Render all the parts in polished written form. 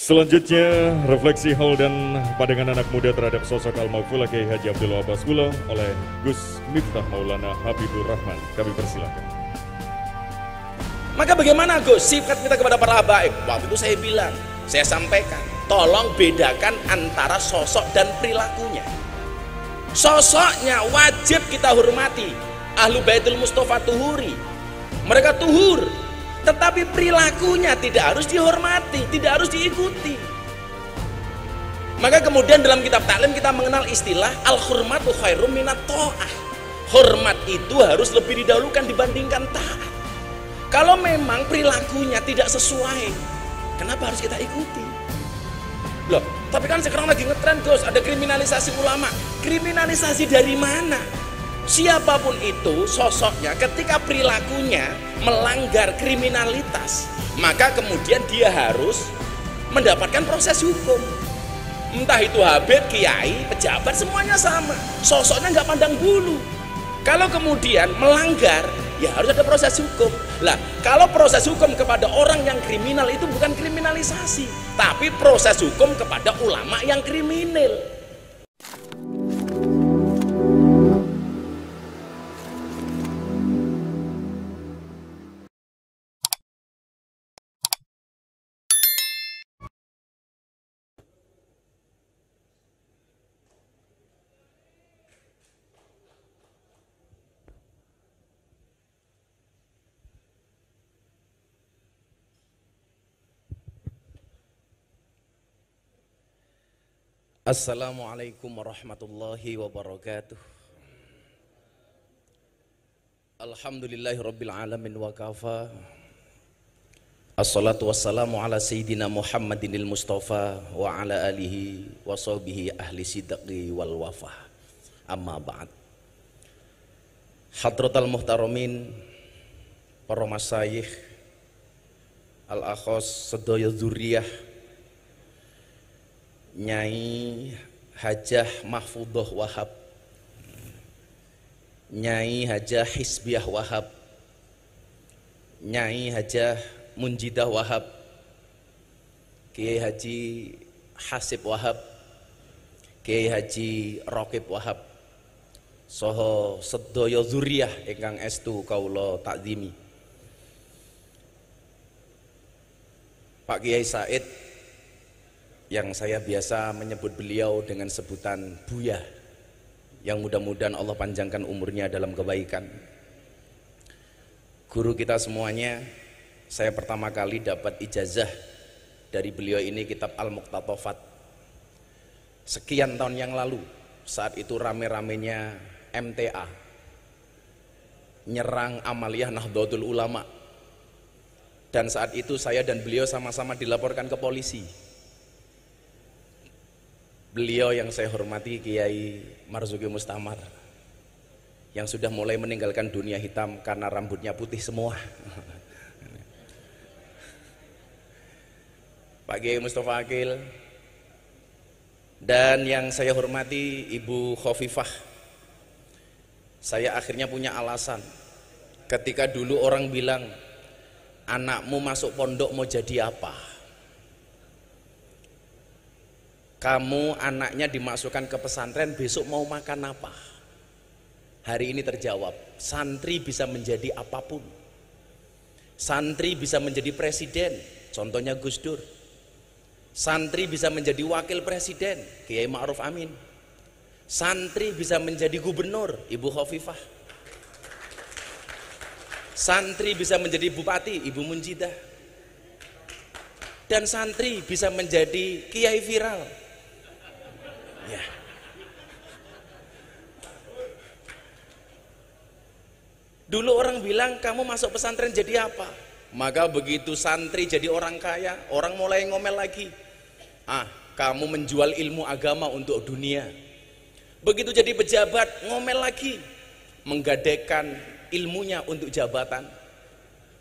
Selanjutnya, refleksi haul dan pandangan anak muda terhadap sosok Al-Maghful Kiai Haji Abdul Wahab Basbullah oleh Gus Miftah Maulana Habibur Rahman. Kami persilakan. Maka bagaimana Gus sifat kita kepada para habaib? Waktu itu saya bilang, saya sampaikan, tolong bedakan antara sosok dan perilakunya. Sosoknya wajib kita hormati. Ahlu Baitul Mustafa tuhuri, mereka tuhur. Tetapi perilakunya tidak harus dihormati, tidak harus diikuti. Maka kemudian dalam kitab taklim kita mengenal istilah al-hurmatu khairum minat ta'ah. Hormat itu harus lebih didahulukan dibandingkan taat. Kalau memang perilakunya tidak sesuai, kenapa harus kita ikuti? Loh, tapi kan sekarang lagi ngetren Gus, ada kriminalisasi ulama. Kriminalisasi dari mana? Siapapun itu sosoknya, ketika perilakunya melanggar kriminalitas, maka kemudian dia harus mendapatkan proses hukum. Entah itu habib, kiai, pejabat, semuanya sama. Sosoknya nggak pandang bulu. Kalau kemudian melanggar, ya harus ada proses hukum. Lah, kalau proses hukum kepada orang yang kriminal itu bukan kriminalisasi, tapi proses hukum kepada ulama yang kriminal. Assalamualaikum warahmatullahi wabarakatuh. Alhamdulillahi rabbil alamin wa kafa. Assalatu wassalamu ala sayyidina Muhammadinil Mustafa wa ala alihi wa sahbihi ahli sidqi wal wafa. Amma ba'd. Hadratal muhtaramin, para masyayikh, al-akhos, sedaya dzurriyah, Nyai Hajah Mahfudhoh Wahab, Nyai Hajah Hisbiah Wahab, Nyai Hajah Munjidah Wahab, Kiai Haji Hasib Wahab, Kiai Haji Raqib Wahab, saha sedaya dzurriyah ingkang estu kawula takzimi. Pak Kiai Said, yang saya biasa menyebut beliau dengan sebutan Buya, yang mudah-mudahan Allah panjangkan umurnya dalam kebaikan. Guru kita semuanya, saya pertama kali dapat ijazah dari beliau ini kitab Al-Muqtatafat sekian tahun yang lalu. Saat itu rame-ramenya MTA nyerang amaliyah Nahdlatul Ulama, dan saat itu saya dan beliau sama-sama dilaporkan ke polisi. Beliau yang saya hormati Kiai Marzuki Mustamar, yang sudah mulai meninggalkan dunia hitam karena rambutnya putih semua. Pak Kiai Mustafa Akil, dan yang saya hormati Ibu Khofifah. Saya akhirnya punya alasan ketika dulu orang bilang, anakmu masuk pondok mau jadi apa? Kamu anaknya dimasukkan ke pesantren, besok mau makan apa? Hari ini terjawab, santri bisa menjadi apapun. Santri bisa menjadi presiden, contohnya Gus Dur. Santri bisa menjadi wakil presiden, Kiai Ma'ruf Amin. Santri bisa menjadi gubernur, Ibu Khofifah. Santri bisa menjadi bupati, Ibu Munjidah. Dan santri bisa menjadi kiai viral. Ya. Dulu orang bilang, kamu masuk pesantren jadi apa? Maka begitu santri jadi orang kaya, orang mulai ngomel lagi. Kamu menjual ilmu agama untuk dunia. Begitu jadi pejabat, ngomel lagi, menggadaikan ilmunya untuk jabatan.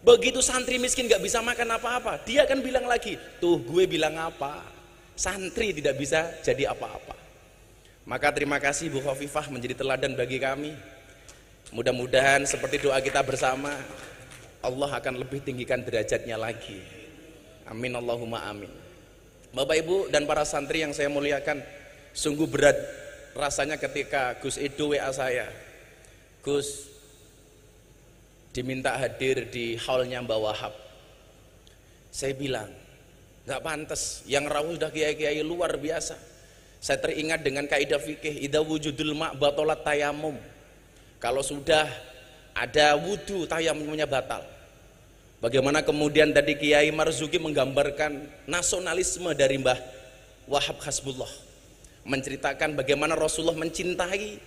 Begitu santri miskin gak bisa makan apa-apa, dia akan bilang lagi, tuh gue bilang apa? Santri tidak bisa jadi apa-apa. Maka terima kasih Bu Khofifah menjadi teladan bagi kami. Mudah-mudahan seperti doa kita bersama, Allah akan lebih tinggikan derajatnya lagi. Amin Allahumma amin. Bapak Ibu dan para santri yang saya muliakan, sungguh berat rasanya ketika Gus Edo WA saya, Gus diminta hadir di haulnya Mbah Wahab. Saya bilang nggak pantas, yang rawuh sudah kiai-kiai luar biasa. Saya teringat dengan kaidah fikih, idza wujudul ma' batalat tayamum. Kalau sudah ada wudu, tayamumnya batal. Bagaimana kemudian tadi Kiai Marzuki menggambarkan nasionalisme dari Mbah Wahab Hasbullah, menceritakan bagaimana Rasulullah mencintai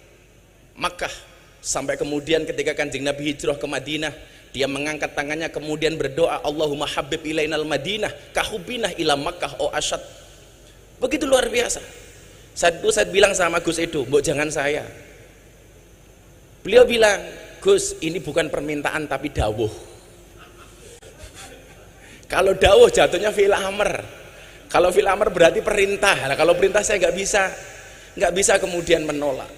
Makkah sampai kemudian ketika Kanjeng Nabi hijrah ke Madinah, dia mengangkat tangannya kemudian berdoa, Allahumma habib ilainal Madinah kahubinah ila Makkah o asyad. Begitu luar biasa. Saya bilang sama Gus Edo, mbok jangan saya. Beliau bilang, Gus, ini bukan permintaan tapi dawuh. Kalau dawuh jatuhnya fi'il amr. Kalau fi'il amr berarti perintah. Nah, kalau perintah saya nggak bisa kemudian menolak.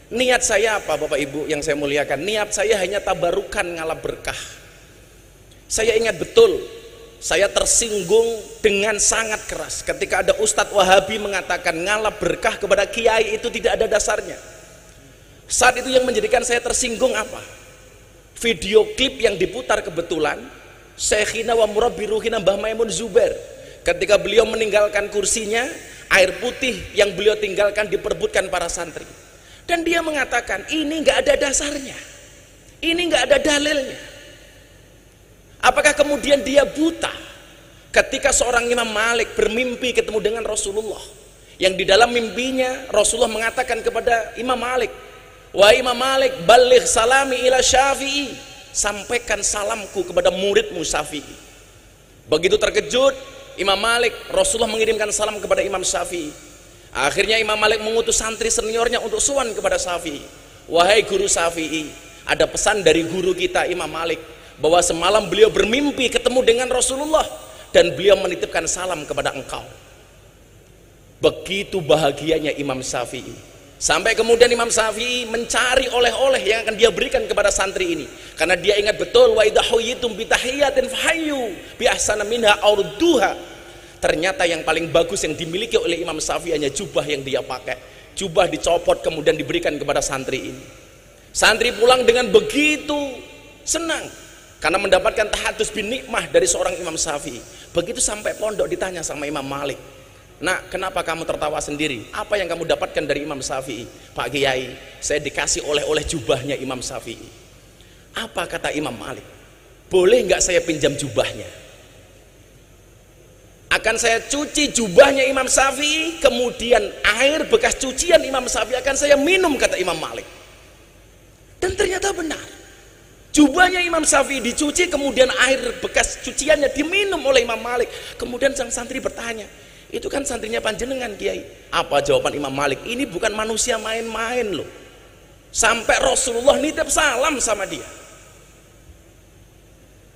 Niat saya apa, Bapak Ibu yang saya muliakan? Niat saya hanya tabarukan ngalap berkah. Saya ingat betul, saya tersinggung dengan sangat keras ketika ada Ustadz Wahabi mengatakan ngalap berkah kepada kiai itu tidak ada dasarnya. Saat itu yang menjadikan saya tersinggung apa? Video klip yang diputar kebetulan Syekhina wa murabbi ruhina Mbah Maimun Zubair, ketika beliau meninggalkan kursinya, air putih yang beliau tinggalkan diperebutkan para santri, dan dia mengatakan ini nggak ada dasarnya, ini nggak ada dalilnya. Apakah kemudian dia buta ketika seorang Imam Malik bermimpi ketemu dengan Rasulullah, yang di dalam mimpinya Rasulullah mengatakan kepada Imam Malik, wahai Imam Malik, baligh salami ila Syafi'i, sampaikan salamku kepada muridmu Syafi'i. Begitu terkejut Imam Malik, Rasulullah mengirimkan salam kepada Imam Syafi'i. Akhirnya Imam Malik mengutus santri seniornya untuk sowan kepada Syafi'i. Wahai guru Syafi'i, ada pesan dari guru kita Imam Malik bahwa semalam beliau bermimpi ketemu dengan Rasulullah dan beliau menitipkan salam kepada engkau. Begitu bahagianya Imam Syafi'i, sampai kemudian Imam Syafi'i mencari oleh-oleh yang akan dia berikan kepada santri ini, karena dia ingat betul, wa idza huyitum bi tahiyatin fahayyu bi ahsana minha aw rudduha. Ternyata yang paling bagus yang dimiliki oleh Imam Syafi'i hanya jubah yang dia pakai. Jubah dicopot kemudian diberikan kepada santri ini. Santri pulang dengan begitu senang karena mendapatkan tahadus bin nikmah dari seorang Imam Syafi'i. Begitu sampai pondok ditanya sama Imam Malik, nak, kenapa kamu tertawa sendiri? Apa yang kamu dapatkan dari Imam Syafi'i? Pak Kiai, saya dikasih oleh-oleh jubahnya Imam Syafi'i. Apa kata Imam Malik? Boleh nggak saya pinjam jubahnya? Akan saya cuci jubahnya Imam Syafi'i, kemudian air bekas cucian Imam Syafi'i akan saya minum, kata Imam Malik. Dan ternyata benar. Jubahnya Imam Syafi'i dicuci, kemudian air bekas cuciannya diminum oleh Imam Malik. Kemudian sang santri bertanya, itu kan santrinya panjenengan Kiai. Apa jawaban Imam Malik? Ini bukan manusia main-main loh. Sampai Rasulullah nitip salam sama dia.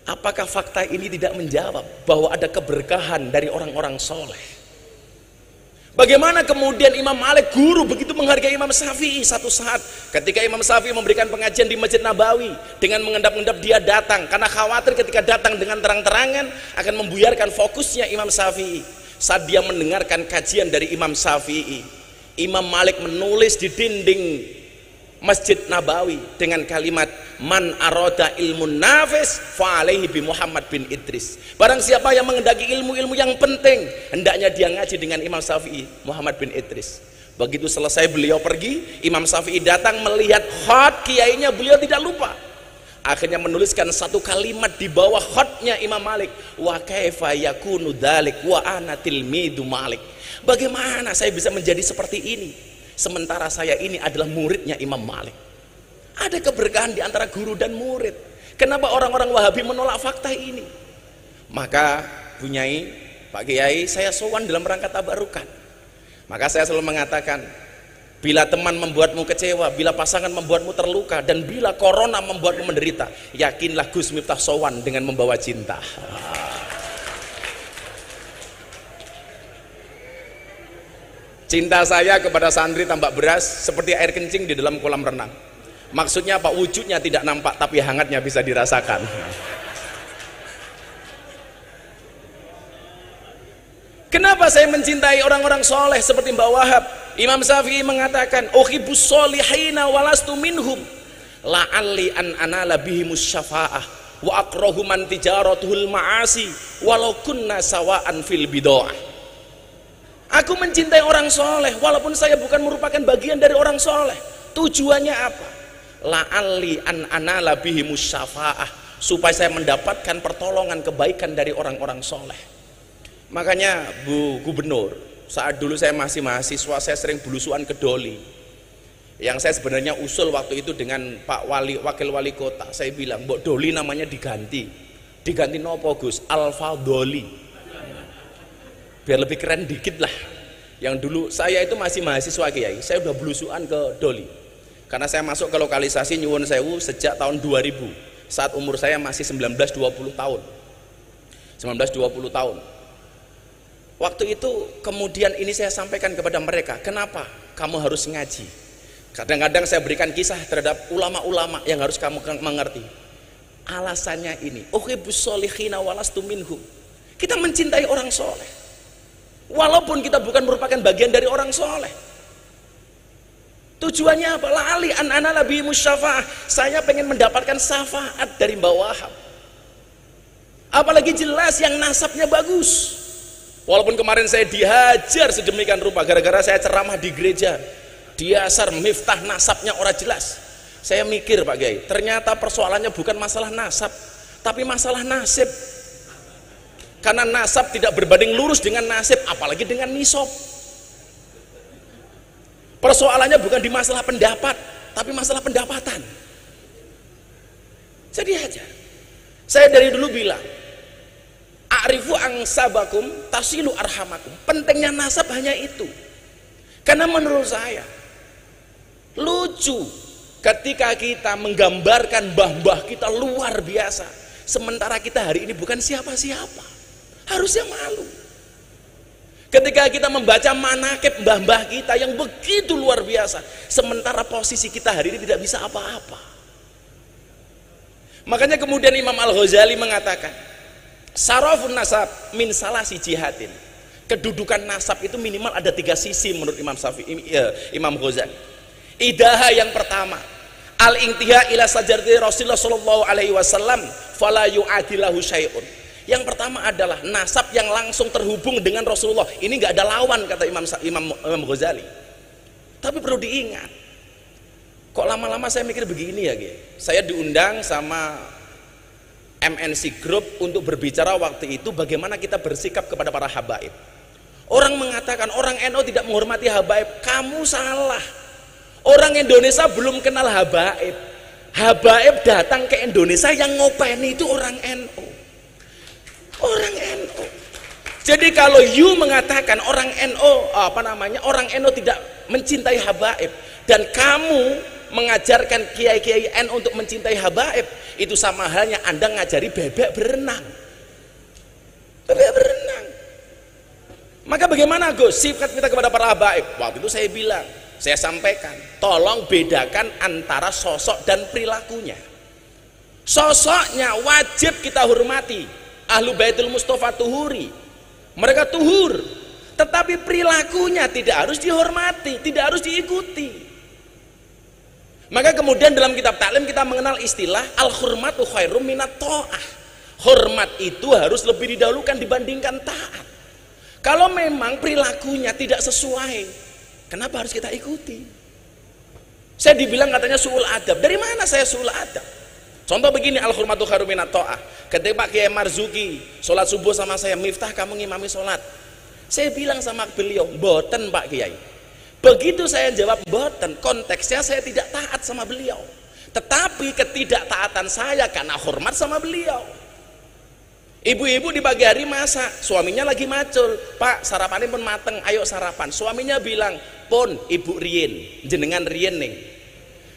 Apakah fakta ini tidak menjawab bahwa ada keberkahan dari orang-orang soleh? Bagaimana kemudian Imam Malik guru begitu menghargai Imam Syafi'i? Satu saat ketika Imam Syafi'i memberikan pengajian di Masjid Nabawi, dengan mengendap-endap dia datang karena khawatir ketika datang dengan terang-terangan akan membuyarkan fokusnya Imam Syafi'i. Saat dia mendengarkan kajian dari Imam Syafi'i, Imam Malik menulis di dinding Masjid Nabawi dengan kalimat, man aroda ilmun nafis fa alaihi bi Muhammad bin Idris. Barang siapa yang menghendaki ilmu-ilmu yang penting, hendaknya dia ngaji dengan Imam Syafi'i, Muhammad bin Idris. Begitu selesai beliau pergi, Imam Syafi'i datang melihat khat kiainya, beliau tidak lupa. Akhirnya menuliskan satu kalimat di bawah khatnya Imam Malik, wa kaifa yakunu dzalik wa ana tilmidu Malik. Bagaimana saya bisa menjadi seperti ini sementara saya ini adalah muridnya Imam Malik? Ada keberkahan di antara guru dan murid. Kenapa orang-orang Wahabi menolak fakta ini? Maka Bu Nyai, Pak Kiai, saya sowan dalam rangka tabarukan. Maka saya selalu mengatakan, bila teman membuatmu kecewa, bila pasangan membuatmu terluka, dan bila corona membuatmu menderita, yakinlah Gus Miftah sowan dengan membawa cinta. Cinta saya kepada santri tambak beras seperti air kencing di dalam kolam renang. Maksudnya apa? Wujudnya tidak nampak tapi hangatnya bisa dirasakan. Kenapa saya mencintai orang-orang soleh seperti Mbak Wahab? Imam Syafi'i mengatakan, uhibbus solihina walastu minhum la'alli an anala bihimus syafa'ah wa akrahu man tijaratuhul ma'asi walau kunna sawa'an fil bid'ah. Aku mencintai orang soleh walaupun saya bukan merupakan bagian dari orang soleh. Tujuannya apa? La'alli an anala bihimus syafa'ah, supaya saya mendapatkan pertolongan kebaikan dari orang-orang soleh. Makanya Bu Gubernur, saat dulu saya masih mahasiswa, saya sering belusuan ke Doli. Yang saya sebenarnya usul waktu itu dengan Pak Wakil Wali Kota, saya bilang, Mbok Doli namanya diganti nopo Gus? Alfa Doli, biar lebih keren dikit lah. Yang dulu saya itu masih mahasiswa Kiai, saya udah belusuan ke Doli, karena saya masuk ke lokalisasi Nyuwun Sewu sejak tahun 2000, saat umur saya masih 19-20 tahun. Waktu itu kemudian ini saya sampaikan kepada mereka, kenapa kamu harus ngaji? Kadang-kadang saya berikan kisah terhadap ulama-ulama yang harus kamu mengerti. Alasannya ini, uhibbus solihina walastu minhum. Kita mencintai orang soleh walaupun kita bukan merupakan bagian dari orang soleh. Tujuannya apa? La'ali an anala bihimus syafa'ah. Saya pengen mendapatkan syafaat dari Mbak Wahab. Apalagi jelas yang nasabnya bagus. Walaupun kemarin saya dihajar sedemikian rupa gara-gara saya ceramah di gereja, diasar miftah nasabnya orang jelas. Saya mikir Pak Kiai, ternyata persoalannya bukan masalah nasab, tapi masalah nasib. Karena nasab tidak berbanding lurus dengan nasib, apalagi dengan nisab. Persoalannya bukan di masalah pendapat, tapi masalah pendapatan. Saya dihajar. Saya dari dulu bilang, a'rifu angsabakum tasilu arhamakum. Pentingnya nasab hanya itu. Karena menurut saya lucu ketika kita menggambarkan mbah-mbah kita luar biasa, sementara kita hari ini bukan siapa-siapa. Harusnya malu. Ketika kita membaca manaqib mbah-mbah kita yang begitu luar biasa, sementara posisi kita hari ini tidak bisa apa-apa. Makanya kemudian Imam Al-Ghazali mengatakan, sarafun nasab min salasi jihatin. Kedudukan nasab itu minimal ada 3 sisi menurut Imam Ghazali. Idaha yang pertama, al-intiha ila sajarati Rasulullah sallallahu alaihi wasallam fala yu'adilahu syai'un. Yang pertama adalah nasab yang langsung terhubung dengan Rasulullah. Ini nggak ada lawan kata Imam Ghazali. Tapi perlu diingat, kok lama-lama saya mikir begini ya, saya diundang sama MNC Group untuk berbicara waktu itu bagaimana kita bersikap kepada para habaib. Orang mengatakan orang NU tidak menghormati habaib. Kamu salah. Orang Indonesia belum kenal habaib. Habaib datang ke Indonesia, yang ngopeni itu orang NU. Orang NU. Jadi kalau you mengatakan orang NU orang NU tidak mencintai habaib, dan kamu mengajarkan kiai-kiai NU untuk mencintai habaib, itu sama halnya Anda ngajari bebek berenang. Bebek berenang. Maka bagaimana Gus sifat kita kepada para habaib? Waktu itu saya bilang, saya sampaikan, tolong bedakan antara sosok dan perilakunya. Sosoknya wajib kita hormati. Ahlu Baitul Mustafa tuhuri, mereka tuhur, tetapi perilakunya tidak harus dihormati, tidak harus diikuti. Maka kemudian dalam kitab taklim kita mengenal istilah al-hurmatu khairum minat ta'ah. Hormat itu harus lebih didahulukan dibandingkan taat. Kalau memang perilakunya tidak sesuai, kenapa harus kita ikuti? Saya dibilang katanya su'ul adab. Dari mana saya su'ul adab? Contoh begini, al-hurmatu khairum minat ta'ah. Ketika Pak Kiai Marzuki sholat subuh sama saya, Miftah kamu ngimami sholat, saya bilang sama beliau, boten Pak Kiai. Begitu saya jawab boten, konteksnya saya tidak taat sama beliau, tetapi ketidaktaatan saya karena hormat sama beliau. Ibu-ibu di pagi hari masak, suaminya lagi macul, Pak sarapannya pun mateng, ayo sarapan. Suaminya bilang, pun ibu rien, jenengan rien nih.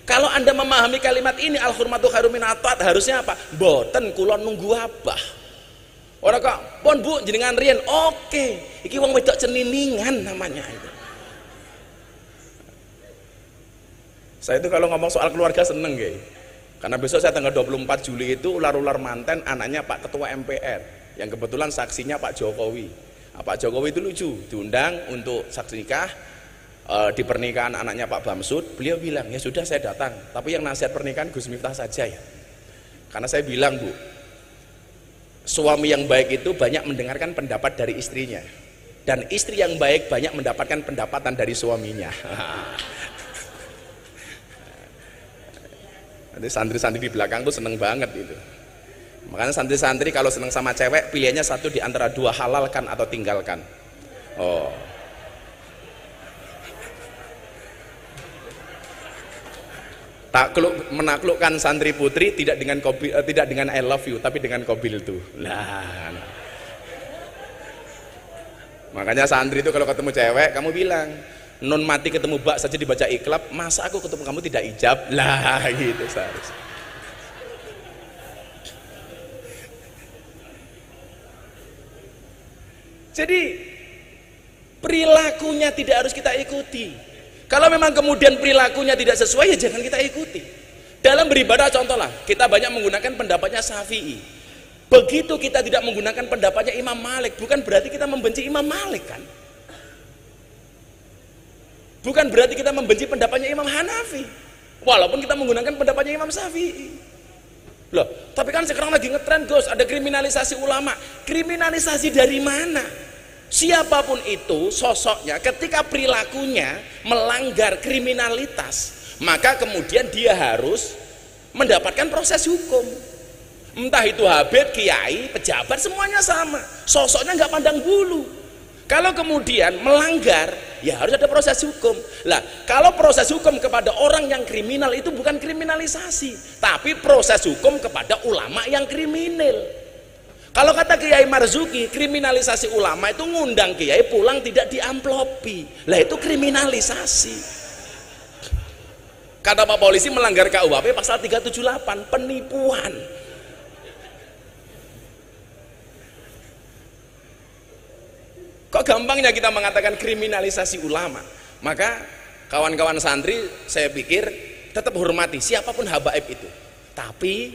Kalau Anda memahami kalimat ini, al-hurmatu khairum minat ta'ah, harusnya apa? Boten kulon nunggu abah. Orang kok, pun bu jenengan rien, oke, iki wong wedok ceniningan namanya itu. Saya itu kalau ngomong soal keluarga seneng ya, karena besok saya tanggal 24 Juli itu ular-ular manten anaknya Pak Ketua MPR, yang kebetulan saksinya Pak Jokowi. Pak Jokowi itu lucu, diundang untuk saksi nikah di pernikahan anaknya Pak Bamsud. Beliau bilang, ya sudah saya datang, tapi yang nasihat pernikahan Gus Miftah saja ya. Karena saya bilang, Bu, suami yang baik itu banyak mendengarkan pendapat dari istrinya, dan istri yang baik banyak mendapatkan pendapatan dari suaminya. Nanti santri-santri di belakang tuh seneng banget itu. Makanya santri-santri kalau seneng sama cewek, pilihannya satu di antara dua, halalkan atau tinggalkan. Oh, menaklukkan santri putri tidak dengan I love you, tapi dengan kobil tuh. Nah. Makanya santri itu kalau ketemu cewek, kamu bilang, non mati ketemu bak saja dibaca iklab, masa aku ketemu kamu tidak ijab? Lah gitu seharusnya. Jadi perilakunya tidak harus kita ikuti. Kalau memang kemudian perilakunya tidak sesuai, ya jangan kita ikuti. Dalam beribadah contohlah, kita banyak menggunakan pendapatnya Syafi'i. Begitu kita tidak menggunakan pendapatnya Imam Malik, bukan berarti kita membenci Imam Malik kan? Bukan berarti kita membenci pendapatnya Imam Hanafi, walaupun kita menggunakan pendapatnya Imam Syafi'i. Loh, tapi kan sekarang lagi ngetren Gus, ada kriminalisasi ulama. Kriminalisasi dari mana? Siapapun itu sosoknya, ketika perilakunya melanggar kriminalitas, maka kemudian dia harus mendapatkan proses hukum. Entah itu Habib, kiai, pejabat, semuanya sama. Sosoknya nggak pandang bulu. Kalau kemudian melanggar, ya harus ada proses hukum. Lah, kalau proses hukum kepada orang yang kriminal itu bukan kriminalisasi, tapi proses hukum kepada ulama yang kriminal. Kalau kata Kiai Marzuki, kriminalisasi ulama itu ngundang kiai pulang tidak diamplopi. Lah itu kriminalisasi. Kata Pak Polisi melanggar KUHP pasal 378, penipuan. Kok gampangnya kita mengatakan kriminalisasi ulama? Maka kawan-kawan santri, saya pikir tetap hormati siapapun habaib itu. Tapi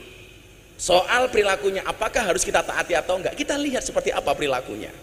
soal perilakunya, apakah harus kita taati atau enggak, kita lihat seperti apa perilakunya.